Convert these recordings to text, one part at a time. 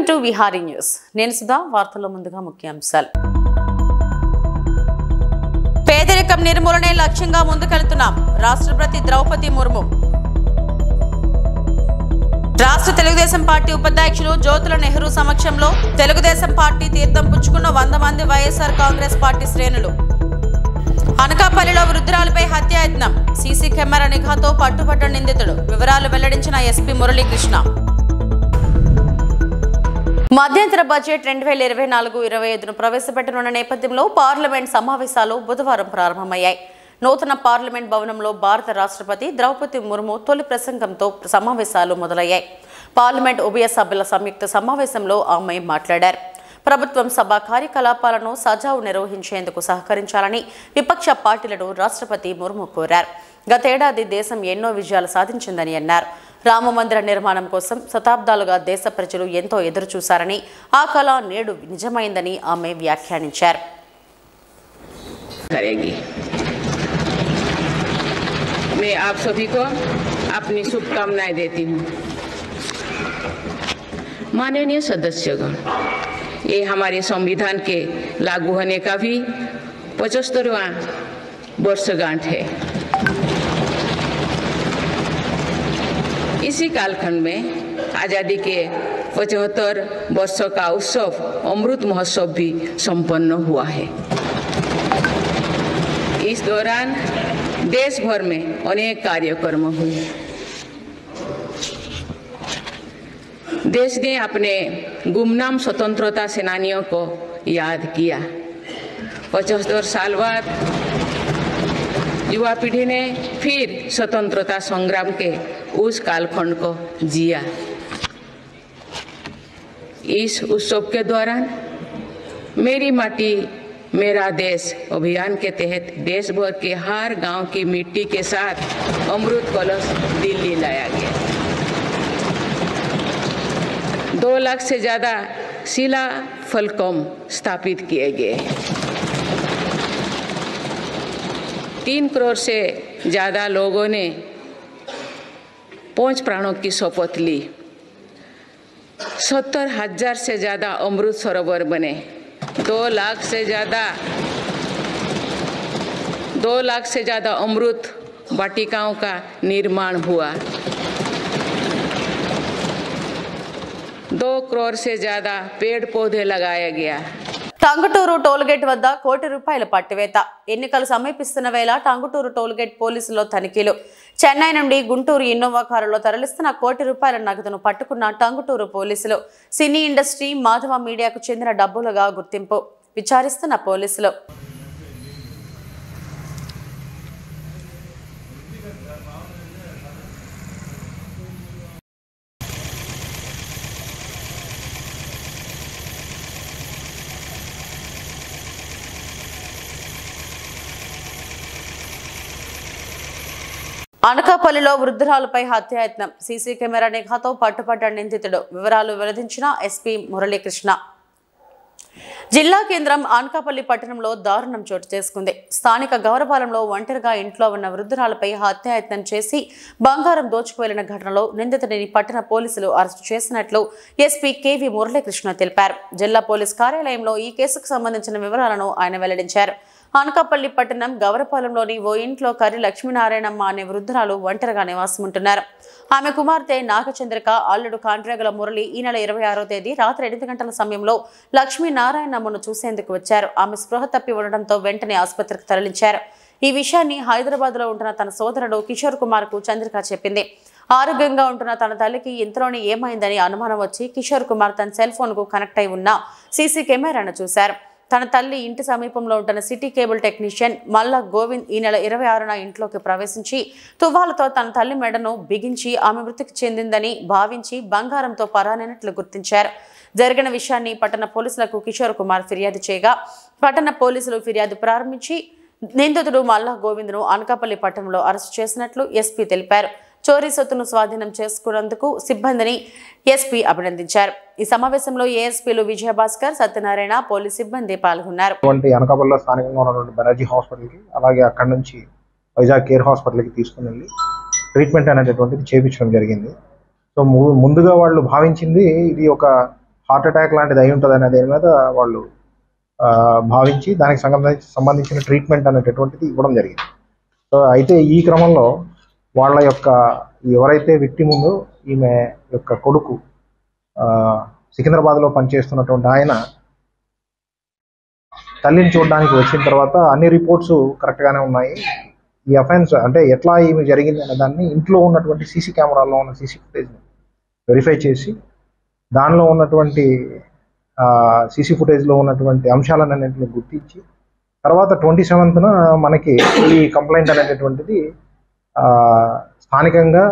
To Vihari news. నేను సుధా. వార్తల్లో ముందుగా ముఖ్యాంశాలు. పేదరికం నిర్మూలనే లక్ష్యంగా ముందుకెళ్తున్నాం. రాష్ట్రపతి ద్రౌపది ముర్ము. రాష్ట్ర తెలుగుదేశం పార్టీ ఉపాధ్యక్షులు జ్యోతుల నెహ్రూ సమక్షంలో తెలుగుదేశం పార్టీ తీర్థం పుచ్చుకున్న 100 మంది వైఎస్ఆర్ కాంగ్రెస్ పార్టీ శ్రేణులు. అనకాపల్లిలో వృద్ధురాలపై హత్యాయత్నం. సీసీ కెమెరా నిఘాతో పట్టుబడ్డ నిందితుడు. వివరాలు వెల్లడించిన ఎస్పీ మురళీకృష్ణ. మధ్యంతర బడ్జెట్ 2024-25ను ప్రవేశపెట్టనున్న నేపథ్యంలో పార్లమెంట్ సమావేశాలు బుధవారం ప్రారంభమయ్యాయి. నూతన పార్లమెంట్ భవనంలో భారత రాష్ట్రపతి ద్రౌపది ముర్ము తొలి ప్రసంగంతో సమావేశాలు మొదలయ్యాయి. పార్లమెంట్ ఉభయ సభ్యుల సంయుక్త సమావేశంలో ఆమె మాట్లాడారు. ప్రభుత్వం సభ కార్యకలాపాలను సజావు నిర్వహించేందుకు సహకరించాలని విపక్ష పార్టీలను రాష్ట్రపతి ముర్ము కోరారు. గతేడాది దేశం ఎన్నో విజయాలు సాధించిందని అన్నారు. రామమందిర నిర్మాణం కోసం శతాబ్దాలుగా దేశ ప్రజలు ఎంతో ఎదురు చూశారని, ఆ కళ నేడు నిజమైందని ఆమె వ్యాఖ్యానించారు. मैं आप सभी को अपनी शुभकामनाएं देती हूँ. माननीय सदस्यगण, ये हमारे संविधान के लागू होने का भी 75वां वर्षगांठ है. इसी कालखंड में आज़ादी के 75 वर्षों का उत्सव अमृत महोत्सव भी संपन्न हुआ है. इस दौरान देश भर में अनेक कार्यक्रम हुए. देश ने अपने गुमनाम स्वतंत्रता सेनानियों को याद किया. 75 साल बाद युवा पीढ़ी ने फिर स्वतंत्रता संग्राम के उस कालखंड को जिया. इस उत्सव के दौरान मेरी माटी मेरा देश अभियान के तहत देश भर के हर गांव की मिट्टी के साथ अमृत कलश दिल्ली लाया गया. 2 लाख से ज्यादा शिला फलकम स्थापित किए गए. 3 करोड़ से ज्यादा लोगों ने 5 प्राणों की शपथ ली. 70,000 से ज्यादा अमृत सरोवर बने. 2 लाख से ज्यादा अमृत वाटिकाओं का निर्माण हुआ. 2 करोड़ से ज्यादा पेड़ पौधे लगाया गया. టంగుటూరు టోల్గేట్ వద్ద ₹1 కోటి పట్టివేత. ఎన్నికలు సమీపిస్తున్న వేళ టంగుటూరు టోల్గేట్ పోలీసులో తనిఖీలు. చెన్నై నుండి గుంటూరు ఇన్నోవా కారులో తరలిస్తున్న ₹1 కోటి నగదును పట్టుకున్న టంగుటూరు పోలీసులు. సినీ ఇండస్ట్రీ, మాధవ మీడియాకు చెందిన డబ్బులుగా గుర్తింపు. విచారిస్తున్న పోలీసులు. అనకాపల్లిలో వృద్ధురాలపై హత్యాయత్నం. సీసీ కెమెరా నిఘాతో పట్టుబడ్డ నిందితుడు. వివరాలు వెల్లడించిన ఎస్పీ మురళీకృష్ణ. జిల్లా కేంద్రం అనకాపల్లి పట్టణంలో దారుణం చోటు చేసుకుంది. స్థానిక గౌరపాలెంలో ఒంటరిగా ఇంట్లో ఉన్న వృద్ధురాలపై హత్యాయత్నం చేసి బంగారం దోచుకువెళ్లిన ఘటనలో నిందితుడిని పట్టణ పోలీసులు అరెస్టు చేసినట్లు ఎస్పీ కేవీ మురళీకృష్ణ తెలిపారు. జిల్లా పోలీస్ కార్యాలయంలో ఈ కేసుకు సంబంధించిన వివరాలను ఆయన వెల్లడించారు. అనకాపల్లి పట్టణం గౌరపాలెంలోని ఓ ఇంట్లో కర్రి లక్ష్మీనారాయణమ్మ అనే వృద్ధురాలు ఒంటరిగా నివాసం ఉంటున్నారు. ఆమె కుమార్తె నాగచంద్రిక, అల్లుడు కాండ్రేగుల మురళి ఈ నెల 26వ తేదీ రాత్రి 8 గంటల సమయంలో లక్ష్మీనారాయణమ్మను చూసేందుకు వచ్చారు. ఆమె స్పృహ తప్పి ఉండడంతో వెంటనే ఆసుపత్రికి తరలించారు. ఈ విషయాన్ని హైదరాబాద్ లో ఉంటున్న తన సోదరుడు కిషోర్ కుమార్ కు చంద్రిక చెప్పింది. ఆరోగ్యంగా ఉంటున్న తన తల్లికి ఇంతలోనే ఏమైందని అనుమానం వచ్చి కిషోర్ కుమార్ తన సెల్ ఫోన్ కు కనెక్ట్ అయి ఉన్న సీసీ కెమెరాను చూశారు. తన తల్లి ఇంటి సమీపంలో ఉంటున్న సిటీ కేబుల్ టెక్నీషియన్ మల్ల గోవింద్ ఈ నెల 26న ఇంట్లోకి ప్రవేశించి తువ్వాలతో తన తల్లి మెడను బిగించి ఆమె మృతికి చెందిందని భావించి బంగారంతో పరానైనట్లు గుర్తించారు. జరిగిన విషయాన్ని పట్టణ పోలీసులకు కిషోర్ కుమార్ ఫిర్యాదు చేయగా పట్టణ పోలీసులు ఫిర్యాదు ప్రారంభించి నిందితుడు మల్ల గోవింద్ను అనకాపల్లి పట్టణంలో అరెస్టు చేసినట్లు ఎస్పీ తెలిపారు. చోరీ సొత్తును స్వాధీనం చేసుకున్నందుకు సిబ్బందిని ఎస్పీ అభినందించారు. ఈ సమావేశంలో ఏఎస్పీలు విజయభాస్కర్, సత్యనారాయణ, పోలీస్ సిబ్బంది పాల్గొన్నారు. అనకాపల్లిలో స్థానికంగా ఉన్నటువంటి బెనర్జీ హాస్పిటల్కి, అలాగే అక్కడి నుంచి వైజాగ్ కేర్ హాస్పిటల్కి తీసుకుని వెళ్ళి ట్రీట్మెంట్ అనేటటువంటిది చేయించడం జరిగింది. సో ముందుగా వాళ్ళు భావించింది ఇది ఒక హార్ట్ అటాక్ లాంటిది అయి ఉంటుంది అనే దేని మీద వాళ్ళు భావించి దానికి సంబంధించిన ట్రీట్మెంట్ అనేటటువంటిది ఇవ్వడం జరిగింది. సో అయితే ఈ క్రమంలో వాళ్ళ యొక్క ఎవరైతే విక్టిమ్ ఉందో ఈమె యొక్క కొడుకు సికింద్రాబాద్లో పనిచేస్తున్నటువంటి ఆయన తల్లిని చూడడానికి వచ్చిన తర్వాత అన్ని రిపోర్ట్స్ కరెక్ట్గానే ఉన్నాయి. ఈ అఫెన్స్ అంటే ఎట్లా ఈమె జరిగింది అనే దాన్ని ఇంట్లో ఉన్నటువంటి సీసీ కెమెరాల్లో ఉన్న సీసీ ఫుటేజ్ని వెరిఫై చేసి దానిలో ఉన్నటువంటి సీసీ ఫుటేజ్లో ఉన్నటువంటి అంశాలన్నింటినీ గుర్తించి తర్వాత 27న మనకి ఈ కంప్లైంట్ అనేటటువంటిది స్థానికంగా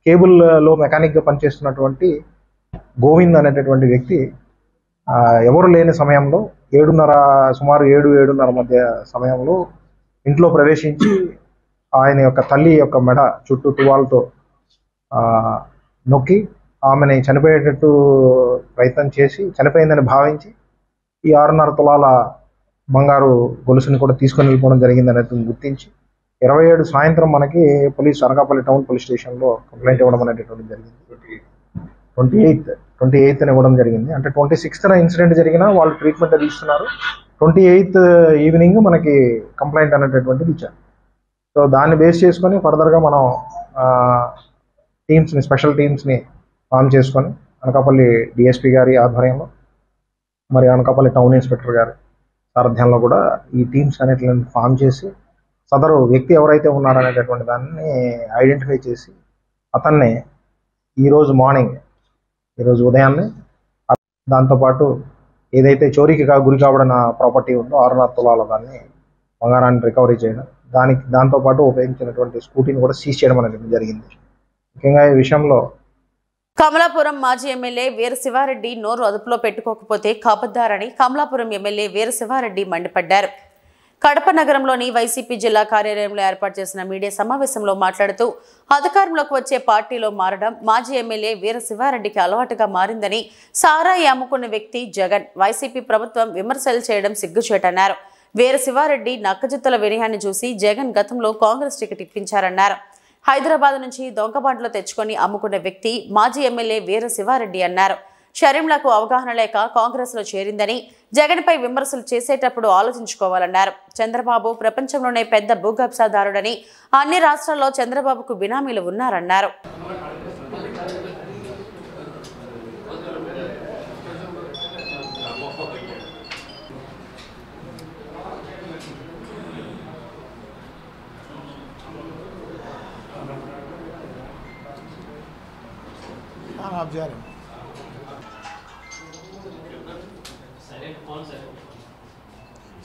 కేబుల్లో మెకానిక్గా పనిచేస్తున్నటువంటి గోవింద్ అనేటటువంటి వ్యక్తి ఎవరు లేని సమయంలో సుమారు 7-7:30 మధ్య సమయంలో ఇంట్లో ప్రవేశించి ఆయన యొక్క తల్లి యొక్క మెడ చుట్టూ తువాలతో నొక్కి ఆమెని చనిపోయేటట్టు ప్రయత్నం చేసి చనిపోయిందని భావించి ఈ 6.5 తులాల బంగారు గొలుసుని కూడా తీసుకొని వెళ్ళిపోవడం జరిగింది అనేది గుర్తించి 27 సాయంత్రం మనకి అనకాపల్లి టౌన్ పోలీస్ స్టేషన్లో కంప్లైంట్ ఇవ్వడం అనేటటువంటి జరిగింది. 28th ఇవ్వడం జరిగింది. అంటే 26న ఇన్సిడెంట్ జరిగినా వాళ్ళు ట్రీట్మెంట్ అది ఇస్తున్నారు. 28th ఈవినింగ్ మనకి కంప్లైంట్ అనేటటువంటిది ఇచ్చారు. సో దాన్ని బేస్ చేసుకొని ఫర్దర్గా మనం స్పెషల్ టీమ్స్ని ఫామ్ చేసుకొని అనకాపల్లి డిఎస్పీ గారి ఆధ్వర్యంలో మరి అనకాపల్లి టౌన్ ఇన్స్పెక్టర్ గారి సారథ్యంలో కూడా ఈ టీమ్స్ అనేటిని ఫామ్ చేసి సదరు వ్యక్తి ఎవరైతే ఉన్నారనేటటువంటి దాన్ని ఐడెంటిఫై చేసి అతన్ని ఈరోజు ఉదయాన్నే దాంతోపాటు ఏదైతే చోరీకి గురి కావడం ప్రాపర్టీ ఉందో 6.5 తులాల దాన్ని బంగారాన్ని రికవరీ చేయడం, దాంతోపాటు ఉపయోగించినటువంటి స్కూటీని కూడా సీజ్ చేయడం అనేది జరిగింది. ముఖ్యంగా ఈ విషయంలో కమలాపురం మాజీ ఎమ్మెల్యే వీర శివారెడ్డి నోరు అదుపులో పెట్టుకోకపోతే కాపద్దారని కమలాపురం ఎమ్మెల్యే వీర శివారెడ్డి మండిపడ్డారు. కడప నగరంలోని వైసీపీ జిల్లా కార్యాలయంలో ఏర్పాటు చేసిన మీడియా సమావేశంలో మాట్లాడుతూ అధికారంలోకి వచ్చే పార్టీలో మారడం మాజీ ఎమ్మెల్యే వీర శివారెడ్డికి అలవాటుగా మారిందని, సారాయి అమ్ముకున్న వ్యక్తి జగన్ వైసీపీ ప్రభుత్వం విమర్శలు చేయడం సిగ్గుచేటన్నారు. వీర శివారెడ్డి నక్కజిత్తుల వినయాన్ని చూసి జగన్ గతంలో కాంగ్రెస్ టికెట్ ఇప్పించారన్నారు. హైదరాబాద్ నుంచి దొంగబాండ్లు తెచ్చుకొని అమ్ముకున్న వ్యక్తి మాజీ ఎమ్మెల్యే వీర శివారెడ్డి అన్నారు. షరీంలకు అవగాహన లేక కాంగ్రెస్లో చేరిందని, జగన్పై విమర్శలు చేసేటప్పుడు ఆలోచించుకోవాలన్నారు. చంద్రబాబు ప్రపంచంలోనే పెద్ద భూగబ్సాదారుడని, అన్ని రాష్ట్రాల్లో చంద్రబాబుకు బినామీలు ఉన్నారన్నారు.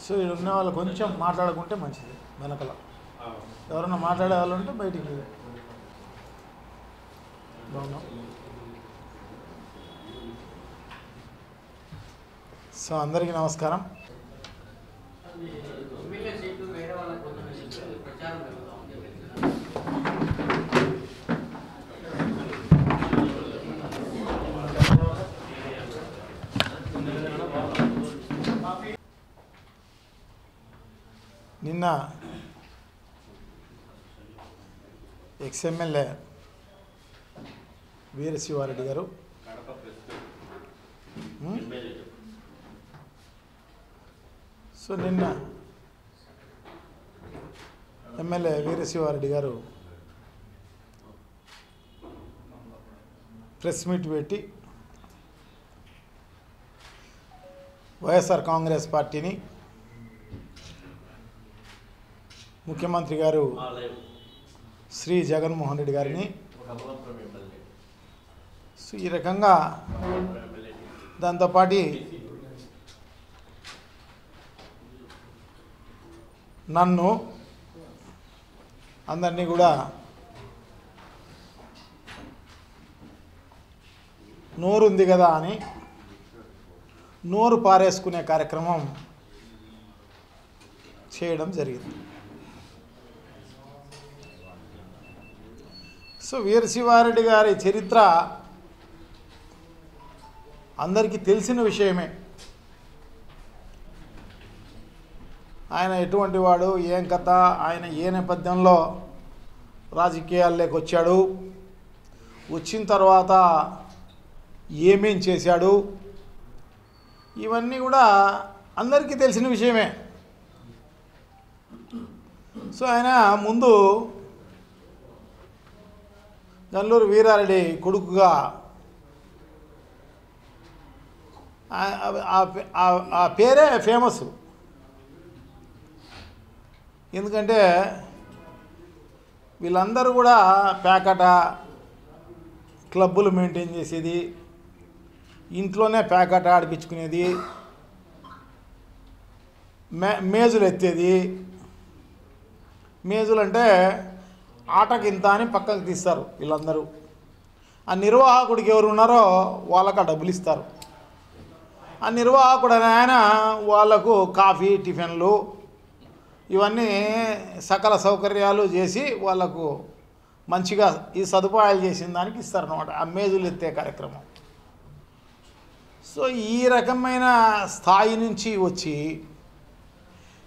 సో ఇక్కడ ఉన్న వాళ్ళు కొంచెం మాట్లాడుకుంటే మంచిది. వెనకల ఎవరన్నా మాట్లాడే వాళ్ళు ఉంటే బయటికి బాగున్నాం. సో అందరికీ నమస్కారం. నిన్న ఎక్స్ఎమ్మెల్యే వీర శివారెడ్డి గారు నిన్న ఎమ్మెల్యే వీర శివారెడ్డి గారు ప్రెస్ మీట్ పెట్టి వైఎస్ఆర్ కాంగ్రెస్ పార్టీని, ముఖ్యమంత్రి గారు శ్రీ జగన్మోహన్ రెడ్డి గారిని ఈ రకంగా దాంతోపాటు నన్ను అందరినీ కూడా నోరుంది కదా అని నోరు పారేసుకునే కార్యక్రమం చేయడం జరిగింది. సో వీర శివారెడ్డి గారి చరిత్ర అందరికీ తెలిసిన విషయమే. ఆయన ఎటువంటి వాడు, ఏం కథ, ఆయన ఏ నేపథ్యంలో రాజకీయాల్లోకి వచ్చాడు, వచ్చిన తర్వాత ఏమేం చేశాడు, ఇవన్నీ కూడా అందరికీ తెలిసిన విషయమే. సో ఆయన ముందు గల్లూరు వీరారెడ్డి కొడుకుగా ఆ పేరే ఫేమస్. ఎందుకంటే వీళ్ళందరూ కూడా ప్యాకెట క్లబ్బులు మెయింటైన్ చేసేది, ఇంట్లోనే ప్యాకెట్ ఆడిపించుకునేది, మేజులు ఎత్తేది. మేజులు అంటే ఆటకి ఇంత అని పక్కకు తీస్తారు వీళ్ళందరూ. ఆ నిర్వాహకుడికి ఎవరు ఉన్నారో వాళ్ళకి ఆ డబ్బులు ఇస్తారు. ఆ నిర్వాహకుడు ఆయన వాళ్ళకు కాఫీ టిఫిన్లు ఇవన్నీ సకల సౌకర్యాలు చేసి వాళ్ళకు మంచిగా ఈ సదుపాయాలు చేసిన దానికి ఇస్తారన్నమాట ఆ మేజులు ఎత్తే కార్యక్రమం. సో ఈ రకమైన స్థాయి నుంచి వచ్చి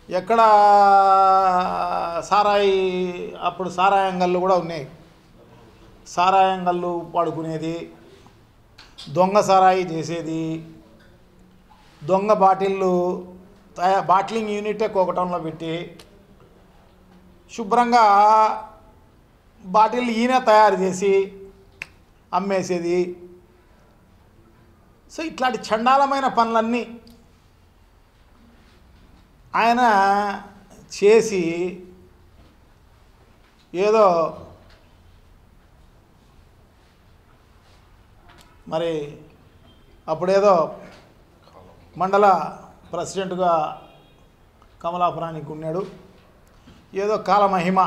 ఎక్కడ సారాయి, అప్పుడు సారాయంగళ్ళు కూడా ఉన్నాయి, సారాయంగళ్ళు పడుకునేది, దొంగ సారాయి చేసేది, దొంగ బాటిళ్ళు బాటిలింగ్ యూనిటే కోకటంలో పెట్టి శుభ్రంగా బాటిల్ ఈయన తయారు చేసి అమ్మేసేది. సో ఇట్లాంటి చండాలమైన పనులన్నీ ఆయన చేసి ఏదో మరి అప్పుడేదో మండల ప్రెసిడెంట్గా కమలాపురానికి ఉన్నాడు, ఏదో కాలమహిమ.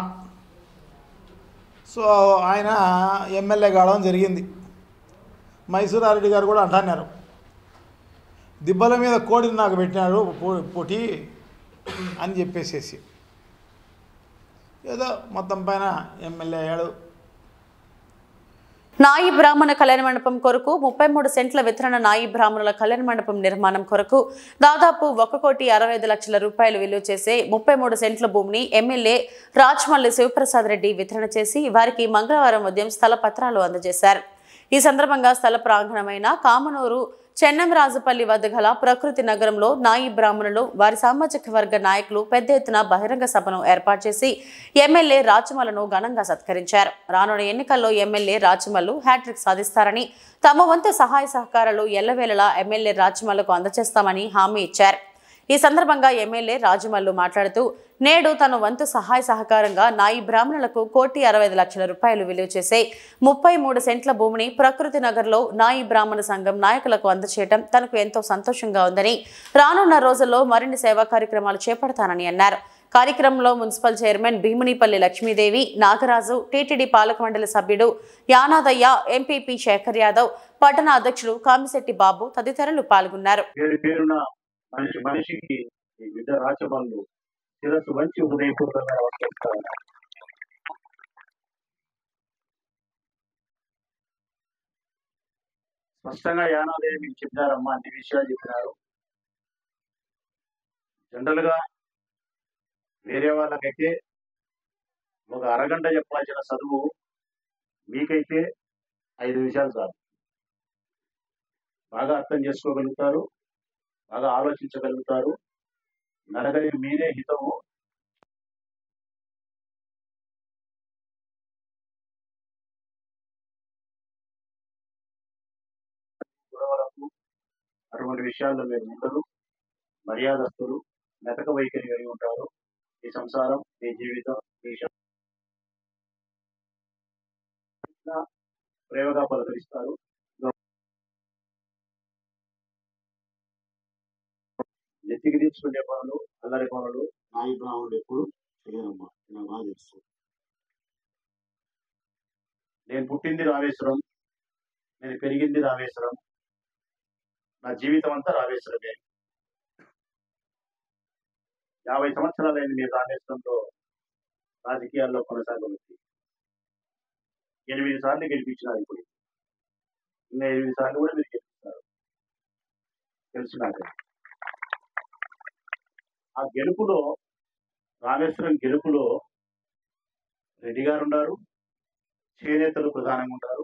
సో ఆయన ఎమ్మెల్యే కావడం జరిగింది. మైసూరారెడ్డి గారు కూడా అంటున్నారు, దిబ్బల మీద కోడిని నాకు పెట్టినాడు పోటీ అని చెప్పేసేసి ఏదో మొత్తం పైన ఎమ్మెల్యే అయ్యాడు. నాయి బ్రాహ్మణ కళ్యాణ మండపం కొరకు 33 సెంట్ల వితరణ. నాయి బ్రాహ్మణుల కళ్యాణ మండపం నిర్మాణం కొరకు దాదాపు 1,65,00,000 రూపాయలు విలువ చేసే 33 సెంట్ల భూమిని ఎమ్మెల్యే రాజ్మల్లి శివప్రసాద్ రెడ్డి వితరణ చేసి వారికి మంగళవారం ఉదయం స్థల పత్రాలు అందజేశారు. ఈ సందర్భంగా స్థల ప్రాంగణమైన కామనూరు చెన్నంరాజుపల్లి వద్ద గల ప్రకృతి నగరంలో నాయి బ్రాహ్మణులు వారి సామాజిక వర్గ నాయకులు పెద్ద ఎత్తున బహిరంగ సభను ఏర్పాటు చేసి ఎమ్మెల్యే రాచమల్లును ఘనంగా సత్కరించారు. రానున్న ఎన్నికల్లో ఎమ్మెల్యే రాచమల్లు హ్యాట్రిక్ సాధిస్తారని, తమ వంతు సహాయ సహకారాలు ఎల్లవేళలా ఎమ్మెల్యే రాచమల్లుకు అందజేస్తామని హామీ ఇచ్చారు. ఈ సందర్భంగా ఎమ్మెల్యే రాజమల్లు మాట్లాడుతూ, నేడు తన వంతు సహాయ సహకారంగా నాయి బ్రాహ్మణులకు 1,65,00,000 రూపాయలు విలువ చేసే 33 సెంట్ల భూమిని ప్రకృతి నగర్లో నాయి బ్రాహ్మణ సంఘం నాయకులకు అందజేయడం తనకు ఎంతో సంతోషంగా ఉందని, రానున్న రోజుల్లో మరిన్ని సేవా కార్యక్రమాలు చేపడతానని అన్నారు. కార్యక్రమంలో municipal chairman Bheemunipalli Lakshmidevi, Nagaraju, TTD పాలక మండలి సభ్యుడు యానాదయ్య, ఎంపీపీ శేఖర్ యాదవ్, పట్టణ అధ్యక్షుడు కామిశెట్టి బాబు తదితరులు పాల్గొన్నారు. మనిషికి బిడ్డ రాచమల్లు శిరస్సు మంచి హృదయపూర్వకంగా నమస్కరిస్తాను. స్పష్టంగా యానాదయ్య మీకు చెప్పినారమ్మా, అన్ని విషయాలు చెప్పినారు. జనరల్ గా వేరే వాళ్ళకైతే ఒక అరగంట చెప్పాల్సిన చదువు మీకైతే 5 నిమిషాలు చాలు. బాగా అర్థం చేసుకోగలుగుతారు, బాగా ఆలోచించగలుగుతారు. నరగని మీరే హితము. గొడవలకు అటువంటి విషయాల్లో మీరు ఉండరు, మర్యాదస్తులు, మెతక వైఖరి కలిగి ఉంటారు. మీ సంసారం, మీ జీవితం, మీ ప్రేమగా పలకరిస్తారు. నెత్తికి తీసుకునే పనులు, అల్లరి పనులు నాయి బ్రాహ్మణుడు ఎప్పుడు చేయరమ్మా, నాకు బాగా తెలుసు. నేను పుట్టింది రామేశ్వరం, నేను పెరిగింది రామేశ్వరం, నా జీవితం అంతా రామేశ్వరమే. 50 సంవత్సరాలైంది మీరు రామేశ్వరంలో రాజకీయాల్లో కొనసాగవచ్చు. 8 సార్లు గెలిపించినారు. ఇప్పుడు ఇంకా 8 సార్లు కూడా మీరు గెలిపిస్తారు, తెలుసు నాకు. ఆ గెలుపులో, రామేశ్వరం గెలుపులో రెడ్డి గారు ఉన్నారు, చేనేతలు ప్రధానంగా ఉంటారు.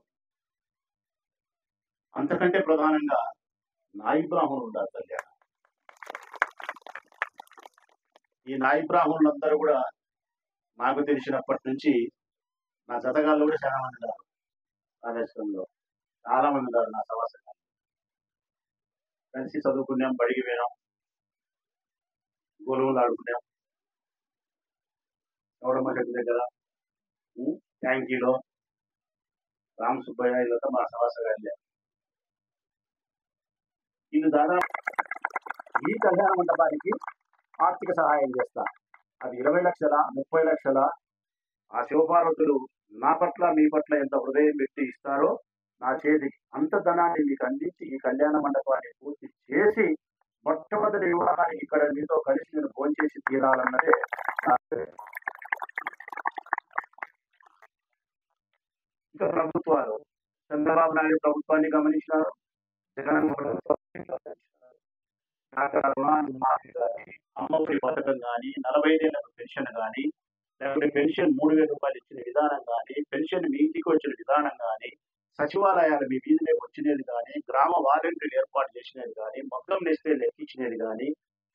అంతకంటే ప్రధానంగా నాయి బ్రాహ్మణులు ఉండాలి తల్లి. ఈ నాయి బ్రాహ్మణులందరూ కూడా నాకు తెలిసినప్పటి నుంచి నా జతగాళ్ళు కూడా చాలా మంది ఉన్నారు. కాళేశ్వరంలో చాలా మంది ఉన్నారు. నా సవాసంగా కలిసి చదువుకున్నాం, బడికి పోయినాం, గొలువులు ఆడుకున్నాం, చౌడమ్మ చెట్టు దగ్గర, ట్యాంకీలో, రామ్ సుబ్బయ్య ఇదంతా మా సవాసగాళ్ళే. ఇది దాదాపు ఈ కళ్యాణ మండపానికి ఆర్థిక సహాయం చేస్తా. అది 20 లక్షల 30 లక్షల ఆ శివపార్వతులు నా పట్ల మీ పట్ల ఎంత హృదయం పెట్టి ఇస్తారో నా చేతికి అంత ధనాన్ని మీకు అందించి ఈ కళ్యాణ మండపాన్ని పూర్తి చేసి మొట్టమొదటి వివాహానికి ఇక్కడ మీతో కలిసి నేను భోంచేసి తీరాలన్నదే నా ఆశయం. ఇంకా ప్రభుత్వాలు చంద్రబాబు నాయుడు ప్రభుత్వాన్ని గమనించినారు, జగన్మోహన్ ప్రభుత్వాన్ని గమనించినారు. డాక్టర్ రుణాలు మాఫీ కానీ, అమ్మఒడి పథకం కానీ, 40 ఏళ్లకు పెన్షన్ కానీ, లేకపోతే పెన్షన్ 3,000 రూపాయలు ఇచ్చిన విధానం కానీ, పెన్షన్ మీ ఇంటికి వచ్చిన విధానం కానీ, సచివాలయాలు మీ వీధిలోకి వచ్చినది కానీ, గ్రామ వాలంటీర్లు ఏర్పాటు చేసినది కానీ, మొత్తం నేస్తే లెక్కించినది కానీ,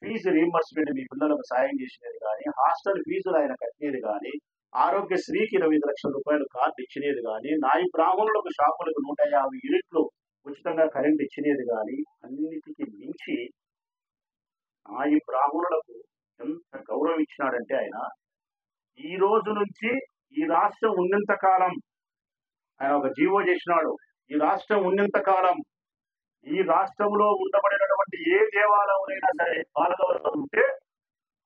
ఫీజు రీంబర్స్మెంట్ మీ పిల్లలకు సాయం చేసినది కానీ, హాస్టల్ ఫీజులు ఆయన కట్టినది కానీ, ఆరోగ్యశ్రీకి 25 లక్షల రూపాయలు కార్డు ఇచ్చినది కానీ, నాయి బ్రాహ్మణులకు షాపులకు 150 యూనిట్లు ఉచితంగా కరెంట్ ఇచ్చినది కానీ, అన్నిటికీ మించి నాయి బ్రాహ్మణులకు ఎంత గౌరవం ఇచ్చినాడంటే ఆయన ఈ రోజు నుంచి ఈ రాష్ట్రం ఉన్నంత కాలం ఆయన ఒక జీవో చేసినాడు. ఈ రాష్ట్రం ఉన్నంత కాలం ఈ రాష్ట్రంలో ఉండబడినటువంటి ఏ దేవాలయంలో సరే పాలకవర్గం ఉంటే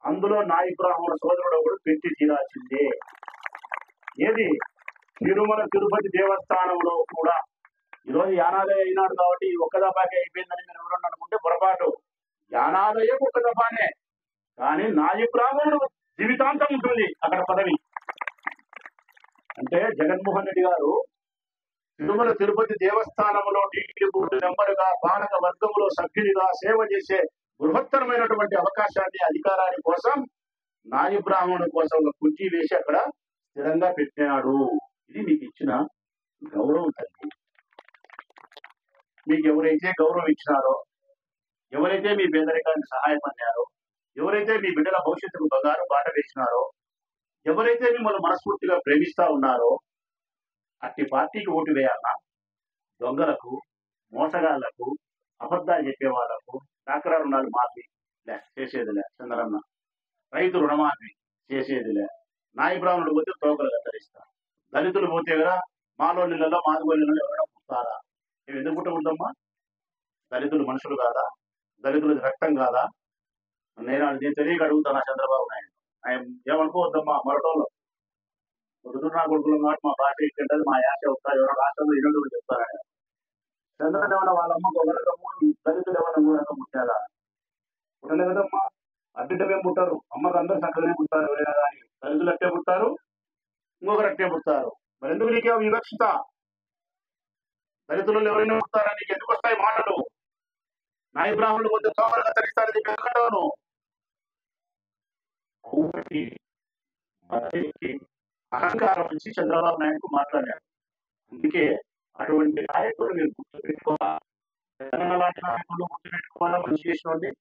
అందులో నాయి బ్రాహ్మణ సోదరుడు ఒకడు పెట్టి తీరాల్సిందే. ఏది తిరుమల తిరుపతి దేవస్థానంలో కూడా ఈరోజు యానాలయ అయినాడు కాబట్టి ఒక్క దఫాకే అయిపోయిందని మీరు ఎవరన్నా అనుకుంటే పొరపాటు. యానాలయం ఒక్క దఫానే, కానీ నాయి బ్రాహ్మణుడు జీవితాంతం ఉంటుంది అక్కడ పదవి. అంటే జగన్మోహన్ రెడ్డి గారు తిరుమల తిరుపతి దేవస్థానంలో టీటీడీ బోర్డు మెంబరుగా, పాలక వర్గంలో సభ్యునిగా సేవ చేసే బృహత్తరమైనటువంటి అవకాశాన్ని, అధికారాన్ని కోసం నాయి బ్రాహ్మణుల కోసం ఒక కుర్చీ వేసి అక్కడ స్థిరంగా పెట్టినాడు. ఇది మీకు ఇచ్చిన గౌరవం తల్లి. మీకు ఎవరైతే గౌరవం ఇచ్చినారో, ఎవరైతే మీ పేదరికానికి సహాయపడినారో, ఎవరైతే మీ బిడ్డల భవిష్యత్తుకు బంగారు బాట వేసినారో, ఎవరైతే మిమ్మల్ని మనస్ఫూర్తిగా ప్రేమిస్తా ఉన్నారో అట్టి పార్టీకి ఓటు వేయాలన్నా దొంగలకు, మోసగాళ్లకు, అబద్ధాలు చెప్పే వాళ్లకు డాక్రా రుణాలు మాఫీ చేసేదిలే చంద్రన్న, రైతు రుణమాఫీ చేసేదిలే, నాయి బ్రాహ్మణుడు పోతే తోకలు కత్తరిస్తా, దళితులు పోతే కదా మాలో నీళ్ళలో మాదిగోళ్ళలో ఎవరైనా పుట్టారా? మేము ఎందుకు పుట్టకూడదమ్మా? దళితులు మనుషులు కాదా? దళితులు రక్తం కాదా? నేను తెలియక అడుగుతాను చంద్రబాబు నాయుడు. ఆయన ఏమనుకోవద్దమ్మా, మరటోళ్ళు పొద్దున నా కొడుకులు కాబట్టి మా భాష ఇచ్చేది, మా యాస వస్తారు, ఎవరో రాష్ట్రంలో ఇల్లు చెప్తారు. ఆయన చంద్రబాబు ఏమన్నా వాళ్ళ అమ్మకు ఒక రకము, దళితులు ఏమన్నా ఇంకో రకం పుట్టారా? పుట్టలే కదమ్మా. అడ్డిటమే పుట్టారు, అమ్మకు అందరూ చక్కగానే పుట్టారు. ఎవరైనా కానీ దళితులు అట్టే పుట్టారు, ఇంకొకరు అట్టే పుట్టారు. మరి ఎందుకు నీకే వివక్షత? దళితులు ఎవరైనా పుట్టారా? నీకు ఎందుకు వస్తాయి మాటలు? నాయి బ్రాహ్మణులు కొంచెం తోమలుగా తరిస్తారని చెప్పి ఎందుకంటాను? అహంకారం నుంచి చంద్రబాబు నాయుడు మాట్లాడాడు. అందుకే అటువంటి నాయకులు మీరు గుర్తుపెట్టుకోవాలి. తెలంగాణ లాంటి నాయకులు గుర్తుపెట్టుకోవాలా, మంచి చేసిన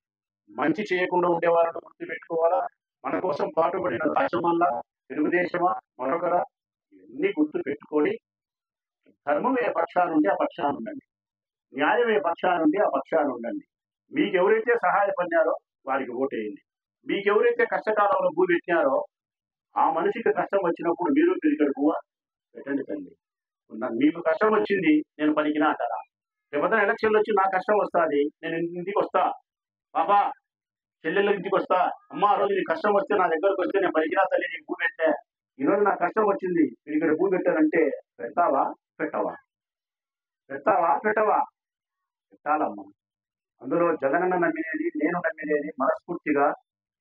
మంచి చేయకుండా ఉండే వాళ్ళని గుర్తుపెట్టుకోవాలా. మన కోసం పాటుపడిన రాష్ట్రం వల్ల తెలుగుదేశమా మరొకరా, ఇవన్నీ గుర్తు పెట్టుకొని ధర్మం ఏ పక్షాన్ని ఉంటే ఆ పక్షాన్ని ఉండండి, న్యాయం ఏ పక్షాన్ని ఉంటే ఆ పక్షాన్ని ఉండండి. మీకు ఎవరైతే సహాయపడినారో వారికి ఓటేయండి. మీకు ఎవరైతే కష్టకాలంలో భూ పెట్టినారో ఆ మనిషికి కష్టం వచ్చినప్పుడు మీరు ఇక్కడ పువ్వ పెట్టండి తల్లి. మీకు కష్టం వచ్చింది నేను పనికినా అంటారా? రేపొద్దున ఎలక్షన్లు వచ్చి నా కష్టం వస్తుంది, నేను ఇంటికి వస్తా, బాబా చెల్లెళ్ళ ఇంటికి వస్తా, అమ్మ ఆ రోజు నీ కష్టం వస్తే నా దగ్గరకు వస్తే నేను పనికినా తల్లి నీకు భూ పెట్టా, ఈరోజు నాకు కష్టం వచ్చింది మీరు ఇక్కడ భూ పెట్టానంటే పెడతావా పెట్టవా? పెడతావా పెట్టవా? పెట్టాలమ్మా. అందులో జగనన్న నమ్మినేది, నేను నమ్మినేది మనస్ఫూర్తిగా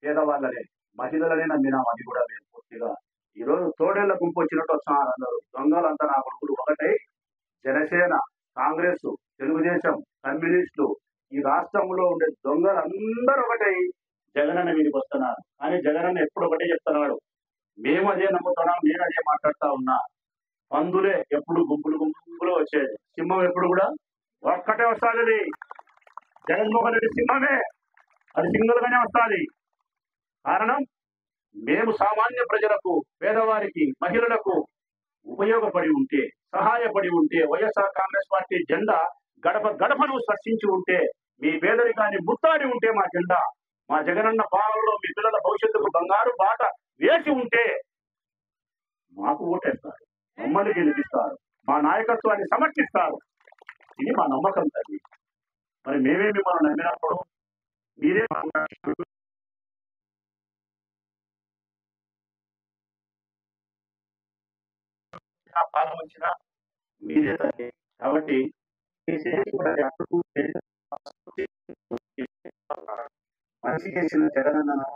పేదవాళ్ళనే, మహిళలనే నమ్మినాం. అది కూడా మేము పూర్తిగా. ఈరోజు తోడేళ్ల గుంపు వచ్చినట్టు వస్తున్నారు అందరూ. దొంగలంతా నా కొడుకులు ఒకటై జనసేన, కాంగ్రెస్, తెలుగుదేశం, కమ్యూనిస్టులు, ఈ రాష్ట్రంలో ఉండే దొంగలందరూ ఒకటై జగనన్న మీదకి వస్తున్నారు. కానీ జగనన్న ఎప్పుడు ఒకటే చెప్తున్నాడు, మేము అదే నమ్ముతున్నాం, నేను అదే మాట్లాడుతా ఉన్నా. పందులే ఎప్పుడు గుంపులు గుంపులు వచ్చేది, సింహం ఎప్పుడు కూడా ఒక్కటే వస్తుంది. జగన్మోహన్ రెడ్డి సింహమే, అది సింగల్గానే వస్తుంది. కారణం మేము సామాన్య ప్రజలకు, పేదవారికి, మహిళలకు ఉపయోగపడి ఉంటే, సహాయపడి ఉంటే, వైఎస్ఆర్ కాంగ్రెస్ పార్టీ జెండా గడప గడపను స్పర్శించి ఉంటే, మీ పేదరికాన్ని ముట్టాడి ఉంటే మా జెండా, మా జగనన్న పాలనలో మీ పిల్లల భవిష్యత్తుకు బంగారు బాట వేసి ఉంటే మాకు ఓటేస్తారు, మమ్మల్ని గెలిపిస్తారు, మా నాయకత్వాన్ని సమర్థిస్తారు. ఇది మా నమ్మకం తల్లి. మరి మేమే మిమ్మల్ని నమ్మినప్పుడు మీరే పాలన వచ్చిన మీరే తల్లి. కాబట్టి మంచి చేసిన జగనన్నను,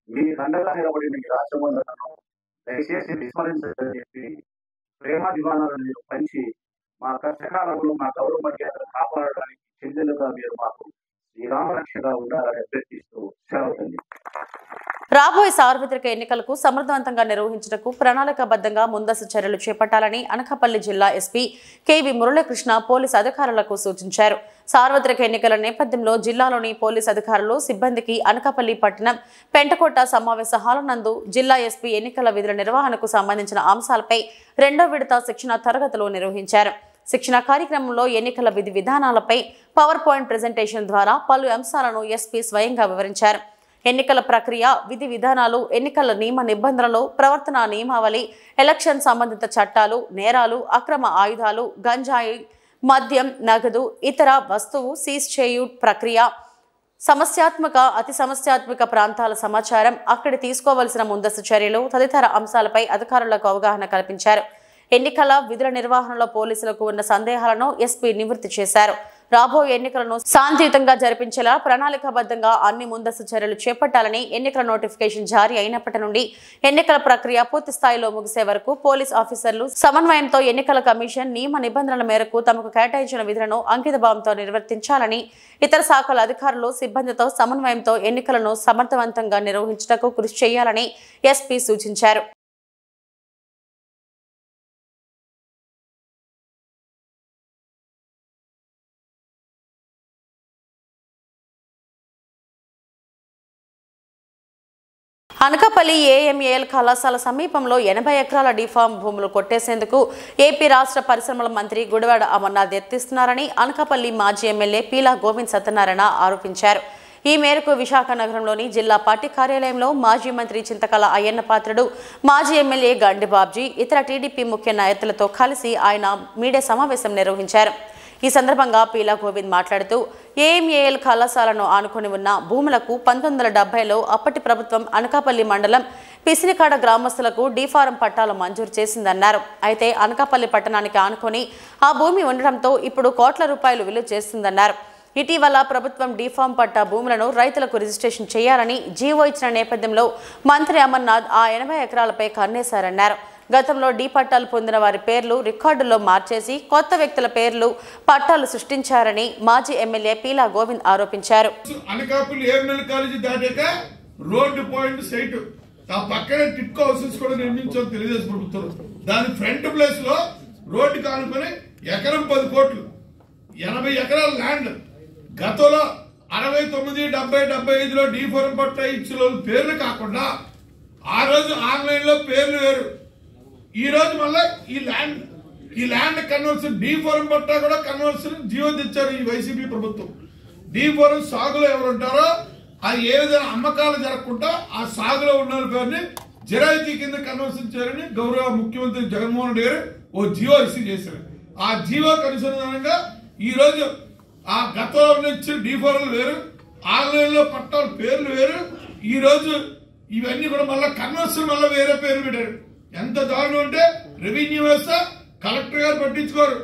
మీకు అండగా నిలబడిన ఈ రాష్ట్రబంధనను దయచేసి విస్మరించాలని చెప్పి ప్రేమాభిమానాలను మీరు పంచి మా కష్టకాలంలో మా గౌరవ మర్యాదను కాపాడడానికి చెల్లెలుగా మీరు మాకు శ్రీరామరక్షగా ఉండాలని అభ్యర్థిస్తూ సెలవుతుంది. రాబోయే సార్వత్రిక ఎన్నికలకు సమర్థవంతంగా నిర్వహించుటకు ప్రణాళికాబద్ధంగా ముందస్తు చర్యలు చేపట్టాలని అనకాపల్లి జిల్లా ఎస్పీ కేవి మురళీకృష్ణ పోలీసు అధికారులకు సూచించారు. సార్వత్రిక ఎన్నికల నేపథ్యంలో జిల్లాలోని పోలీసు అధికారులు, సిబ్బందికి అనకాపల్లి పట్టణం పెంటకోట సమావేశ హాల్ నందు జిల్లా ఎస్పీ ఎన్నికల విధుల నిర్వహణకు సంబంధించిన అంశాలపై 2వ విడత శిక్షణ తరగతులు నిర్వహించారు. శిక్షణ కార్యక్రమంలో ఎన్నికల విధి విధానాలపై పవర్ పాయింట్ ప్రెజెంటేషన్ ద్వారా పలు అంశాలను ఎస్పీ స్వయంగా వివరించారు. ఎన్నికల ప్రక్రియ, విధి విధానాలు, ఎన్నికల నియమ నిబంధనలు, ప్రవర్తన నియమావళి, ఎలక్షన్ సంబంధిత చట్టాలు, నేరాలు, అక్రమ ఆయుధాలు, గంజాయి, మద్యం, నగదు, ఇతర వస్తువు సీజ్ చేయు ప్రక్రియ, సమస్యాత్మక, అతి సమస్యాత్మక ప్రాంతాల సమాచారం, అక్కడి తీసుకోవలసిన ముందస్తు చర్యలు తదితర అంశాలపై అధికారులకు అవగాహన కల్పించారు. ఎన్నికల విధుల నిర్వహణలో పోలీసులకు ఉన్న సందేహాలను ఎస్పీ నివృత్తి చేశారు. రాబోయే ఎన్నికలను శాంతియుతంగా జరిపించేలా ప్రణాళికాబద్ధంగా అన్ని ముందస్తు చర్యలు చేపట్టాలని, ఎన్నికల నోటిఫికేషన్ జారీ అయినప్పటి నుండి ఎన్నికల ప్రక్రియ పూర్తి స్థాయిలో ముగిసే వరకు పోలీస్ ఆఫీసర్లు సమన్వయంతో ఎన్నికల కమిషన్ నియమ నిబంధనల మేరకు తమకు కేటాయించిన విధులను అంకితభావంతో నిర్వర్తించాలని, ఇతర శాఖల అధికారులు, సిబ్బందితో సమన్వయంతో ఎన్నికలను సమర్థవంతంగా నిర్వహించుటకు కృషి చేయాలని ఎస్పీ సూచించారు. అనకాపల్లి ఏఎంఏఎల్ కళాశాల సమీపంలో 80 ఎకరాల డిఫామ్ భూములు కొట్టేసేందుకు ఏపీ రాష్ట్ర పరిశ్రమల మంత్రి గుడివాడ అమర్నాథ్ యత్నిస్తున్నారని అనకాపల్లి మాజీ ఎమ్మెల్యే పీలా గోవింద్ సత్యనారాయణ ఆరోపించారు. ఈ మేరకు విశాఖ నగరంలోని జిల్లా పార్టీ కార్యాలయంలో మాజీ మంత్రి చింతకల అయ్యన్న పాత్రుడు, మాజీ ఎమ్మెల్యే గండి బాబ్జీ, ఇతర టీడీపీ ముఖ్య నాయకులతో కలిసి ఆయన మీడియా సమావేశం నిర్వహించారు. ఈ సందర్భంగా పీలా గోవింద్ మాట్లాడుతూ ఏఎంఏఎల్ కళాశాలను ఆనుకొని ఉన్న భూములకు 1970లో అప్పటి ప్రభుత్వం అనకాపల్లి మండలం పిసినికాడ గ్రామస్తులకు డీఫారం పట్టాలు మంజూరు చేసిందన్నారు. అయితే అనకాపల్లి పట్టణానికి ఆనుకొని ఆ భూమి ఉండడంతో ఇప్పుడు కోట్ల రూపాయలు విలువ చేస్తుందన్నారు. ఇటీవల ప్రభుత్వం డీఫామ్ పట్టా భూములను రైతులకు రిజిస్ట్రేషన్ చేయాలని జీవో ఇచ్చిన నేపథ్యంలో మంత్రి అమర్నాథ్ ఆ 80 ఎకరాలపై కన్నేశారన్నారు. గతంలో డీ పట్టాలు పొందిన వారి పేర్లు రికార్డుల్లో మార్చేసి కొత్త వ్యక్తుల పేర్లు పట్టాలు సృష్టించారని మాజీ ఎమ్మెల్యే పీలా గోవింద్ ఆరోపించారు. అనకాపల్లి ఏఎంఎల్ కాలేజీ దాటాక రోడ్డు పాయింట్ సైట్ ఆ పక్కనే టిట్కో హౌసెస్ కూడా నిర్మించారు తెలుగుదేశం ప్రభుత్వం. దాని ఫ్రంట్ ప్లేస్ లో రోడ్డు కానుకొని ఎకరం 10 కోట్లు 80 ఎకరాల ల్యాండ్ గతంలో 69, 70, 75లో డీ ఫోరం పట్టా ఇచ్చిన పేర్లు కాకుండా ఆ రోజు ఆన్లైన్ లో పేర్లు వేరు. ఈ రోజు మళ్ళీ ఈ ల్యాండ్ కన్వర్షన్ డీ ఫోరం పట్టా కూడా కన్వర్షన్ జీవో తెచ్చారు ఈ వైసీపీ ప్రభుత్వం. డీ ఫోరం సాగులో ఎవరు ఉంటారో అది ఏ విధంగా అమ్మకాలు జరగకుండా ఆ సాగులో ఉన్న పేరుని జిరాయితీ కింద కన్వర్షన్ చేయాలని గౌరవ ముఖ్యమంత్రి జగన్మోహన్ రెడ్డి గారు ఓ జీవో ఇష్యూ చేశారు. ఆ జీవో అనుసంధానంగా ఈ రోజు ఆ గతంలో నుంచి డీ ఫోరం వేరు, ఆన్లైన్ లో పట్టాల పేర్లు వేరు. ఈ రోజు ఇవన్నీ కూడా మళ్ళీ కన్వర్షన్ మళ్ళీ వేరే పేరు పెట్టారు. ఎంత దారుణం అంటే రెవెన్యూ వ్యవస్థ కలెక్టర్ గారు పట్టించుకోరు,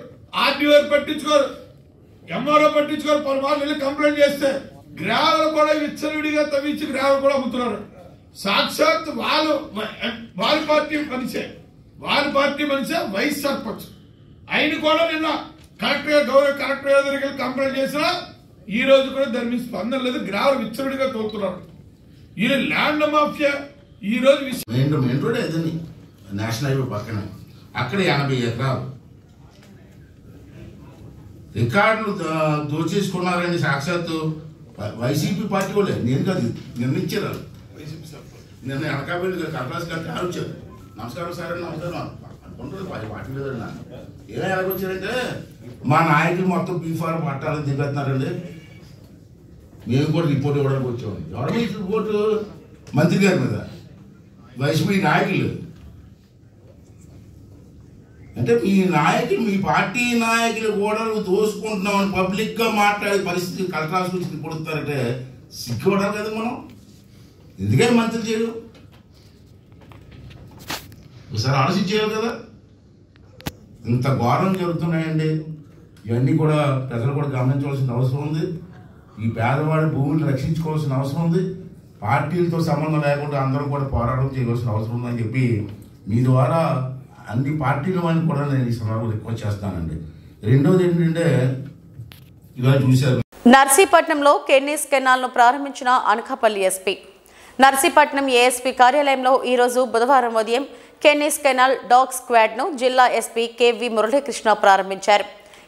ఆర్డీఓ గారు పట్టించుకోరు, ఎంఆర్ఓ పట్టించుకోరు. పలుమార్లు వెళ్ళి కంప్లైంట్ చేస్తే గ్రావెల్ కూడా విచ్చలవిడిగా తవ్వించి గ్రావెల్ కూడా అమ్ముతున్నారు. సాక్షాత్ వాళ్ళ పార్టీ మనిషే వైస్ సర్పంచ్ ఆయన కూడా నిన్న గౌరవ కలెక్టర్ గారి దగ్గరికి కంప్లైంట్ చేసినా ఈ రోజు కూడా దాని మీద స్పందన లేదు. గ్రావెల్ విచ్చలవిడిగా తోలుతున్నారు. ఈ ల్యాండ్ మాఫియా ఈ రోజు మెయిన్ రోడ్ ఏదండి నేషనల్ హైవే పక్కన అక్కడ 80 ఎకరాలు రికార్డులు దోచేసుకున్నారని సాక్షాత్తు వైసీపీ పార్టీ వాళ్ళే, నేను కాదు, నిర్ణయించారు. నిన్న అనకాపల్లి కర్ణాస్ గారికి ఆలోచారు. నమస్కారం సార్ అని నమస్కారం అనుకుంటారు, పార్టీ లేదండి. నాకు ఏదో ఎలాగొచ్చారంటే మా నాయకులు మొత్తం బీఫార్ పట్టాలని దిగేస్తున్నారండి, మేము కూడా రిపోర్ట్ ఇవ్వడానికి వచ్చామండి. ఎవరి మీద రిపోర్టు? మంత్రి గారి మీద. వైసీపీ నాయకులు అంటే మీ నాయకులు, మీ పార్టీ నాయకులు కూడా దోసుకుంటున్నామని పబ్లిక్ గా మాట్లాడే పరిస్థితి కలెక్టర్ ఆఫీస్ నుంచి కొడుతున్నారంటే సిగ్గుపడాలి కదా మనం. ఎందుకని మంత్రులు చేయరు? ఒకసారి ఆలోచించేయాలి కదా. ఇంత ఘోరం జరుగుతున్నాయండి. ఇవన్నీ కూడా ప్రజలు కూడా గమనించవలసిన అవసరం ఉంది. ఈ పేదవాడి భూమిని రక్షించుకోవాల్సిన అవసరం ఉంది. పార్టీలతో సంబంధం లేకుండా అందరూ కూడా పోరాటం చేయవలసిన అవసరం ఉందని చెప్పి మీ ద్వారా అన్ని పార్టీల వాళ్ళని కూడా నేను ఈ సందర్భంలో రిక్వెస్ట్ చేస్తానండి. రెండోది ఏంటంటే ఇవాళ చూశారు, నర్సీపట్నంలో కెన్నీస్ కెనాల్ను ప్రారంభించిన అనకాపల్లి ఎస్పీ. నర్సీపట్నం ఏఎస్పీ కార్యాలయంలో ఈరోజు బుధవారం ఉదయం కెన్నీస్ కెనాల్ డాగ్ స్క్వాడ్ను జిల్లా ఎస్పీ కెవి మురళీకృష్ణ ప్రారంభించారు.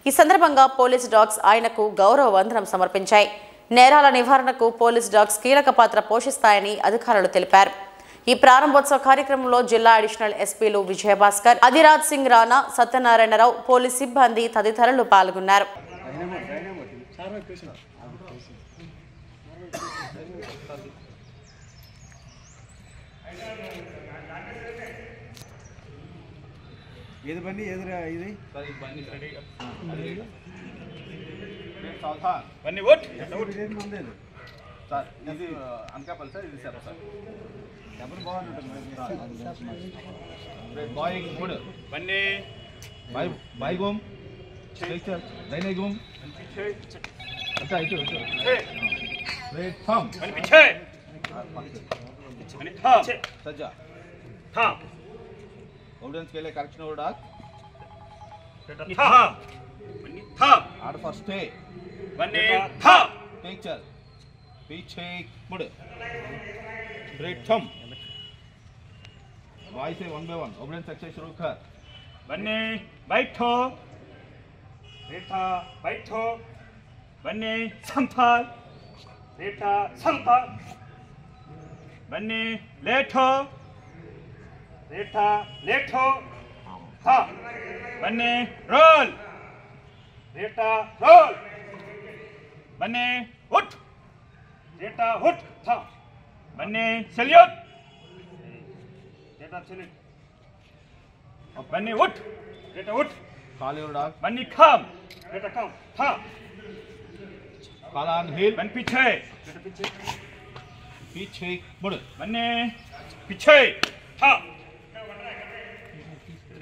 ఈ సందర్భంగా పోలీస్ డాగ్స్ ఆయనకు గౌరవ వందనం సమర్పించాయి. నేరాల నివారణకు పోలీస్ డాగ్స్ కీలక పాత్ర పోషిస్తాయని అధికారులు తెలిపారు. ఈ ప్రారంభోత్సవ కార్యక్రమంలో జిల్లా అడిషనల్ ఎస్పీలు విజయభాస్కర్, అధిరాజ్ సింగ్ రాణా, సత్యనారాయణరావు, పోలీస్ సిబ్బంది తదితరులు పాల్గొన్నారు. ఏది బండి ఏదిరా ఇది బన్నీ ఓట్ మందేది సార్, ఇది అనకాపల్లి సార్, ఇది సార్ ఎవరు బాగుంటుంది బాయ్ మూడు బన్నీ బాయ్ గోమ్ దైనే గోమ్ अच्छा इधर रेड थम बनी पीछे बनी थम सज्जा थम एविडेंस के लिए करेक्शन और डाक थम बनी थम आर्डर फॉर स्टे बनी थम टेक चल पीछे मुड़ रेड थम वाई से 1 by 1 एविडेंस सेक्शन शुरू कर बनी बैठो बेटा बैठो बन्नी संभाल बेटा संभाल बन्नी लेटो बेटा लेटो हाँ बन्नी रोल बेटा रोल बन्नी उठ बेटा उठ था बन्नी सल्यूट बेटा सल्यूट बन्नी उठ बेटा उठ खाली और डाक बन्नी खाम बेटा खाम हाँ काला हिल बन पीछे पीछे पीछे मुड़ बन्ने पीछे हाँ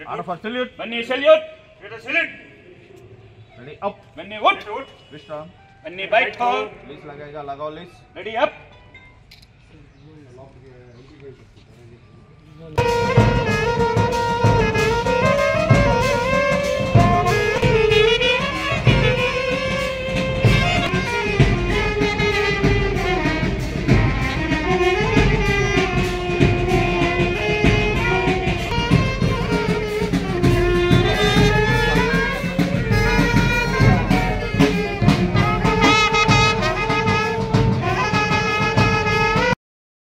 आर्डर फॉर सैल्यूट बन्ने सैल्यूट बेटा सैल्यूट रेडी अप बन्ने उठ विश्राम बन्ने बैठो लिस्ट लगेगा लगाओ लिस्ट रेडी अप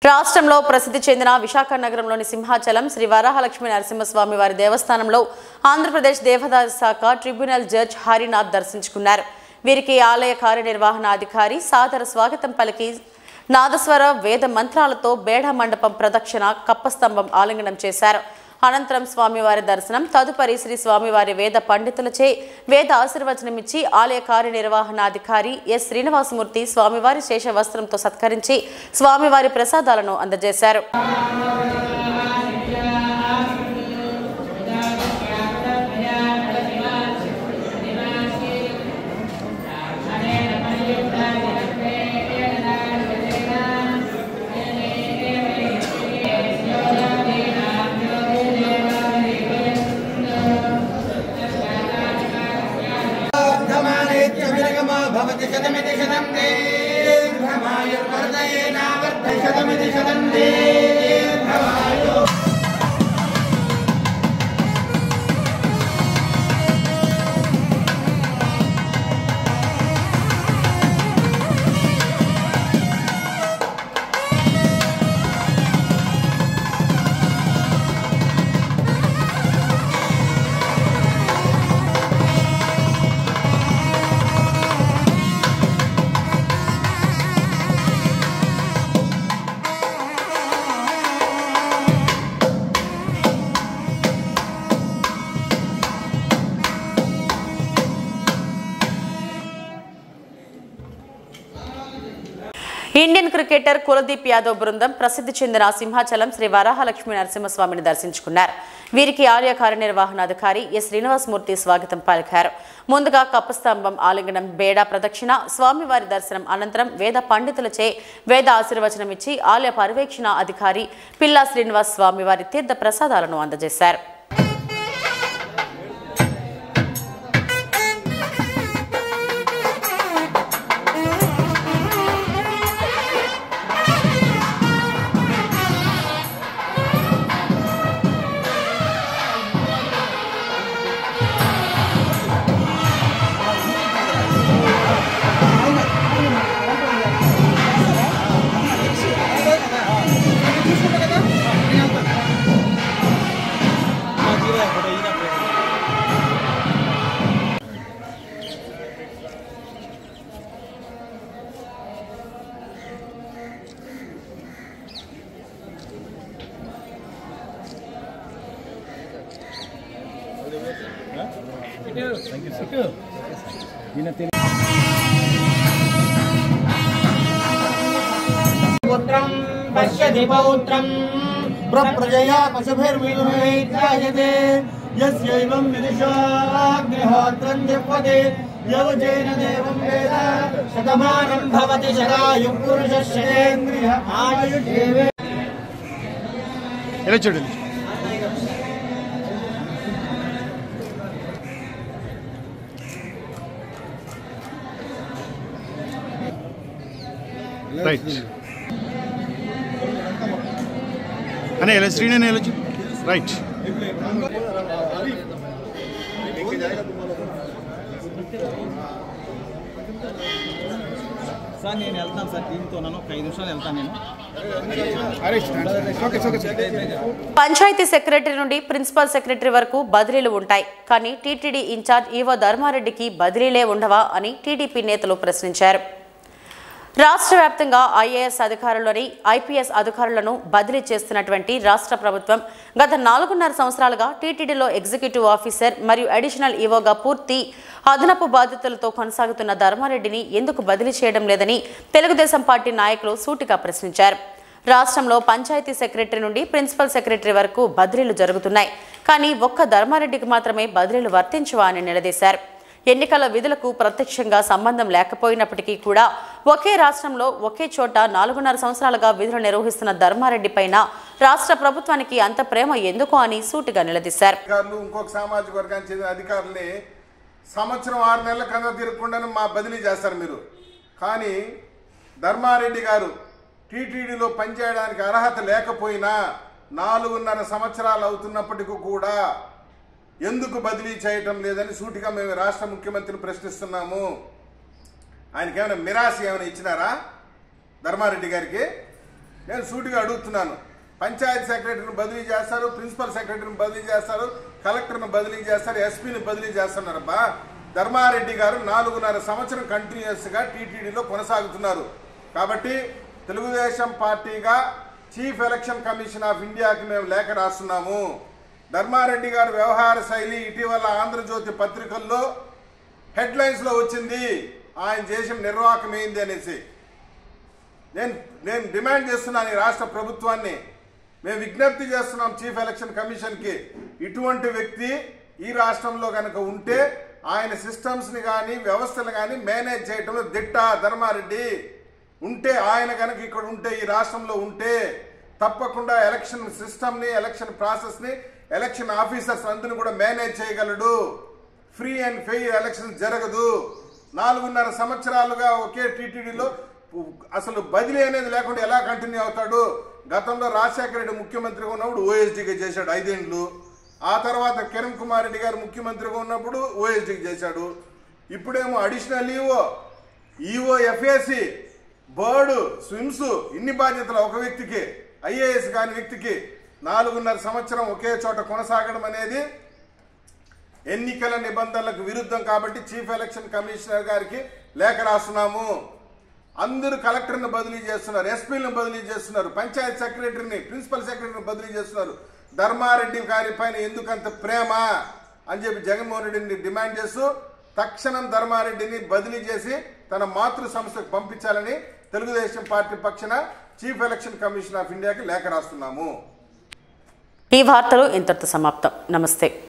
రాష్ట్రంలో ప్రసిద్ధి చెందిన విశాఖ నగరంలోని సింహాచలం శ్రీ వరాహలక్ష్మీ నరసింహస్వామి వారి దేవస్థానంలో ఆంధ్రప్రదేశ్ దేవాదాయ శాఖ ట్రిబ్యునల్ జడ్జ్ హరినాథ్ దర్శించుకున్నారు. వీరికి ఆలయ కార్యనిర్వహణాధికారి సాదర స్వాగతం పలికి నాదస్వర వేద మంత్రాలతో బేడ మండపం ప్రదక్షిణ కప్పస్తంభం ఆలింగనం చేశారు. అనంతరం స్వామివారి దర్శనం, తదుపరి శ్రీ స్వామివారి వేద పండితులచే వేద ఆశీర్వచనమిచ్చి ఆలయ కార్యనిర్వహణాధికారి ఎస్ శ్రీనివాసమూర్తి స్వామివారి శేష వస్త్రంతో సత్కరించి స్వామివారి ప్రసాదాలను అందజేశారు. ఇండియన్ క్రికెటర్ కులదీప్ యాదవ్ బృందం ప్రసిద్ధి చెందిన సింహాచలం శ్రీ వరాహలక్ష్మీ నరసింహస్వామిని దర్శించుకున్నారు. వీరికి ఆలయ కార్యనిర్వహణాధికారి ఎస్ శ్రీనివాసమూర్తి స్వాగతం పలికారు. ముందుగా కప్పస్తంభం ఆలింగనం, బేడా ప్రదక్షిణ, స్వామివారి దర్శనం అనంతరం వేద పండితులచే వేద ఆశీర్వచనం ఇచ్చి ఆలయ పర్యవేక్షణ అధికారి పిల్లా శ్రీనివాస్ స్వామివారి తీర్థ ప్రసాదాలను అందజేశారు. पुत्रं पश्यति पौत्रं प्रप्रजया पशुभिर्विनुहैर्जायते यस्यैवं विदुषाग्निहोत्रं जिह्वते यवजेन देवं वेद शतमानं भवति शतायुः पुरुषश्रेन्द्रिय आयुर्देवे ఎలా చూడండి రైట్ అనే ఎలా శ్రీనే ఎలా చూ రైట్ సార్ నేను వెళ్తాను సార్ టీంతో ఒక 5 నిమిషాలు వెళ్తాను నేను. పంచాయతీ సెక్రటరీ నుండి ప్రిన్సిపల్ సెక్రటరీ వరకు బదిలీలు ఉంటాయి, కానీ టీటీడీ ఇన్ఛార్జ్ ఈవో ధర్మారెడ్డికి బదిలీలే ఉండవా అని టీడీపీ నేతలు ప్రశ్నించారు. రాష్ట్ర వ్యాప్తంగా ఐఏఎస్ అధికారులని, ఐపీఎస్ అధికారులను బదిలీ చేస్తున్నటువంటి రాష్ట్ర ప్రభుత్వం గత 4.5 సంవత్సరాలుగా టీటీడీలో ఎగ్జిక్యూటివ్ ఆఫీసర్ మరియు అడిషనల్ ఈవోగా పూర్తి అదనపు బాధ్యతలతో కొనసాగుతున్న ధర్మారెడ్డిని ఎందుకు బదిలీ చేయడం లేదని తెలుగుదేశం పార్టీ నాయకులు సూటిగా ప్రశ్నించారు. రాష్ట్రంలో పంచాయతీ సెక్రటరీ నుండి ప్రిన్సిపల్ సెక్రటరీ వరకు బదిలీలు జరుగుతున్నాయి, కానీ ఒక్క ధర్మారెడ్డికి మాత్రమే బదిలీలు వర్తించవా అని నిలదీశారు. ఎన్నికల విధులకు ప్రత్యక్షంగా సంబంధం లేకపోయినప్పటికీ కూడా ఒకే రాష్ట్రంలో ఒకే చోట 4.5 సంవత్సరాలుగా విధులు నిర్వహిస్తున్న ధర్మారెడ్డి పైన రాష్ట్ర ప్రభుత్వానికి అంత ప్రేమ ఎందుకు అని సూటిగా నిలదీశారు. ఇంకొక సామాజిక వర్గానికి చెందిన అధికారుల్ని సంవత్సరం 6 నెలల కన్నా తిరగకుండానే మా బదిలీ చేస్తారు మీరు. కానీ ధర్మారెడ్డి గారు టీటీడీలో పనిచేయడానికి అర్హత లేకపోయినా 4.5 సంవత్సరాలు అవుతున్నప్పటికీ కూడా ఎందుకు బదిలీ చేయటం లేదని సూటిగా మేము రాష్ట్ర ముఖ్యమంత్రిని ప్రశ్నిస్తున్నాము. ఆయనకి ఏమైనా మిరాసి ఏమైనా ఇచ్చినారా ధర్మారెడ్డి గారికి? నేను సూటిగా అడుగుతున్నాను. పంచాయతీ సెక్రటరీని బదిలీ చేస్తారు, ప్రిన్సిపల్ సెక్రటరీని బదిలీ చేస్తారు, కలెక్టర్ని బదిలీ చేస్తారు, ఎస్పీని బదిలీ చేస్తున్నారబ్బా. ధర్మారెడ్డి గారు 4.5 సంవత్సరం కంటిన్యూస్గా టీటీడీలో కొనసాగుతున్నారు. కాబట్టి తెలుగుదేశం పార్టీగా చీఫ్ ఎలక్షన్ కమిషన్ ఆఫ్ ఇండియాకి మేము లేఖ రాస్తున్నాము. ధర్మారెడ్డి గారి వ్యవహార శైలి ఇటీవల ఆంధ్రజ్యోతి పత్రికల్లో హెడ్లైన్స్లో వచ్చింది, ఆయన చేసిన నిర్వాహకం ఏంది అనేసి. నేను డిమాండ్ చేస్తున్నాను ఈ రాష్ట్ర ప్రభుత్వాన్ని, మేము విజ్ఞప్తి చేస్తున్నాం చీఫ్ ఎలక్షన్ కమిషన్కి, ఇటువంటి వ్యక్తి ఈ రాష్ట్రంలో కనుక ఉంటే ఆయన సిస్టమ్స్ని కానీ వ్యవస్థలు కానీ మేనేజ్ చేయడంలో దిట్ట ధర్మారెడ్డి ఉంటే, ఆయన కనుక ఇక్కడ ఉంటే ఈ రాష్ట్రంలో ఉంటే తప్పకుండా ఎలక్షన్ సిస్టమ్ని, ఎలక్షన్ ప్రాసెస్ని, ఎలక్షన్ ఆఫీసర్స్ అందరినీ కూడా మేనేజ్ చేయగలడు. ఫ్రీ అండ్ ఫెయిర్ ఎలక్షన్ జరగదు. 4.5 సంవత్సరాలుగా ఒకే టీటీడీలో అసలు బదిలీ అనేది లేకుండా ఎలా కంటిన్యూ అవుతాడు? గతంలో రాజశేఖర రెడ్డి ముఖ్యమంత్రిగా ఉన్నప్పుడు ఓఎస్డీగా చేశాడు 5 ఏళ్ళు. ఆ తర్వాత కిరణ్ కుమార్ రెడ్డి గారు ముఖ్యమంత్రిగా ఉన్నప్పుడు ఓఎస్డీకి చేశాడు. ఇప్పుడేమో additional EO FAC, bird, SVIMS, ఇన్ని బాధ్యతలు ఒక వ్యక్తికి, ఐఏఎస్ కాని వ్యక్తికి 4.5 సంవత్సరం ఒకే చోట కొనసాగడం అనేది ఎన్నికల నిబంధనలకు విరుద్ధం. కాబట్టి చీఫ్ ఎలక్షన్ కమిషనర్ గారికి లేఖ రాస్తున్నాము. అందరూ కలెక్టర్ని బదిలీ చేస్తున్నారు, ఎస్పీలను బదిలీ చేస్తున్నారు, పంచాయత్ సెక్రటరీని, ప్రిన్సిపల్ సెక్రటరీని బదిలీ చేస్తున్నారు. ధర్మారెడ్డి గారి పైన ఎందుకంత ప్రేమ అని చెప్పి జగన్మోహన్ రెడ్డిని డిమాండ్ చేస్తూ తక్షణం ధర్మారెడ్డిని బదిలీ చేసి తన మాతృ సంస్థకు పంపించాలని తెలుగుదేశం పార్టీ పక్షాన చీఫ్ ఎలక్షన్ కమిషన్ ఆఫ్ ఇండియాకి లేఖ రాస్తున్నాము. ఈ వార్తలు ఇంతటితో సమాప్తం. నమస్తే.